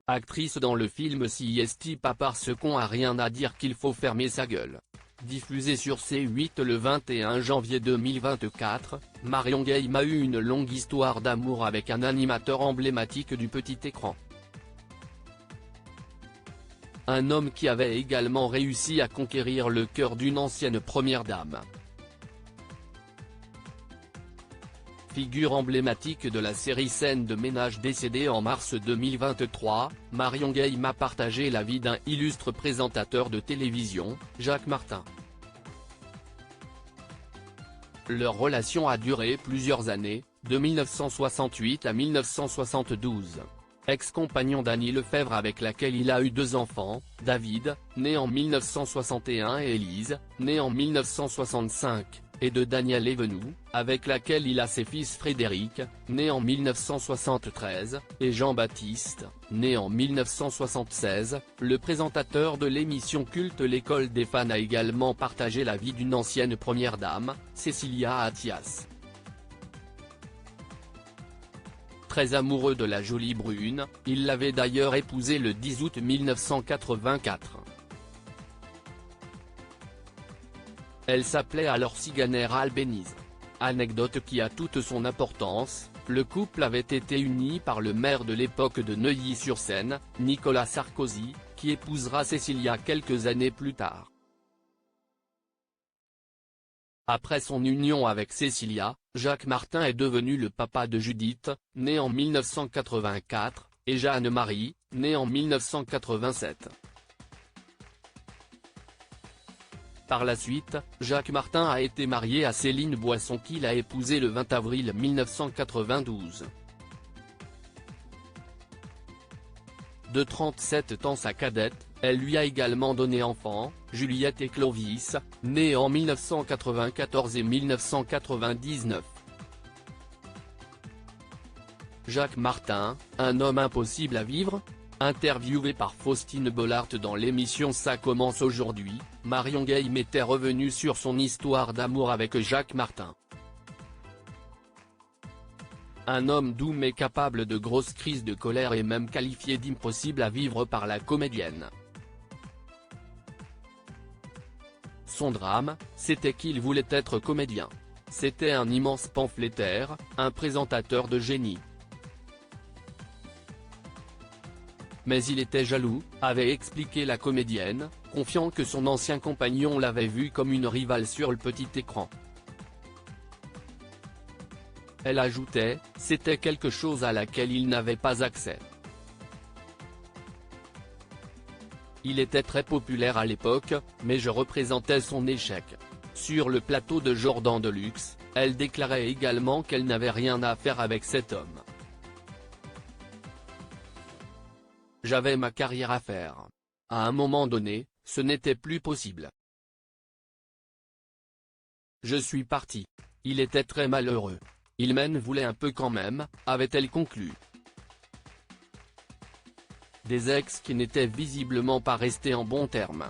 actrice dans le film Si esti pas parce qu'on a rien à dire qu'il faut fermer sa gueule. Diffusé sur C8 le 21 janvier 2024, Marion Game a eu une longue histoire d'amour avec un animateur emblématique du petit écran. Un homme qui avait également réussi à conquérir le cœur d'une ancienne première dame. Figure emblématique de la série Scènes de ménage décédée en mars 2023, Marion Game a partagé la vie d'un illustre présentateur de télévision, Jacques Martin. Leur relation a duré plusieurs années, de 1968 à 1972. Ex-compagnon d'Annie Lefebvre avec laquelle il a eu 2 enfants, David, né en 1961 et Élise, née en 1965. Et de Danielle Evenou, avec laquelle il a ses fils Frédéric, né en 1973, et Jean-Baptiste, né en 1976, le présentateur de l'émission culte L'école des fans a également partagé la vie d'une ancienne première dame, Cécilia Attias. Très amoureux de la jolie brune, il l'avait d'ailleurs épousée le 10 août 1984. Elle s'appelait alors Siganer Albéniz. Anecdote qui a toute son importance, le couple avait été uni par le maire de l'époque de Neuilly-sur-Seine, Nicolas Sarkozy, qui épousera Cécilia quelques années plus tard. Après son union avec Cécilia, Jacques Martin est devenu le papa de Judith, née en 1984, et Jeanne-Marie, née en 1987. Par la suite, Jacques Martin a été marié à Céline Boisson qu'il a épousée le 20 avril 1992. De 37 ans sa cadette, elle lui a également donné enfants, Juliette et Clovis, nés en 1994 et 1999. Jacques Martin, un homme impossible à vivre ? Interviewé par Faustine Bollard dans l'émission Ça commence aujourd'hui, Marion Game était revenue sur son histoire d'amour avec Jacques Martin. Un homme doux mais capable de grosses crises de colère et même qualifié d'impossible à vivre par la comédienne. Son drame, c'était qu'il voulait être comédien. C'était un immense pamphlétaire, un présentateur de génie. Mais il était jaloux, avait expliqué la comédienne, confiant que son ancien compagnon l'avait vue comme une rivale sur le petit écran. Elle ajoutait, c'était quelque chose à laquelle il n'avait pas accès. Il était très populaire à l'époque, mais je représentais son échec. Sur le plateau de Jordan Deluxe, elle déclarait également qu'elle n'avait rien à faire avec cet homme. J'avais ma carrière à faire. À un moment donné, ce n'était plus possible. Je suis parti. Il était très malheureux. Il m'en voulait un peu quand même, avait-elle conclu. Des ex qui n'étaient visiblement pas restés en bons termes.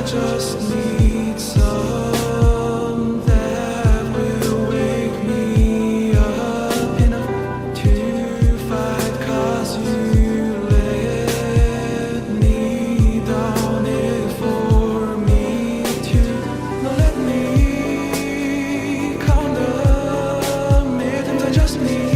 Just need some that will wake me up enough to fight, 'cause you let me down it for me to not let me count the minutes. I just need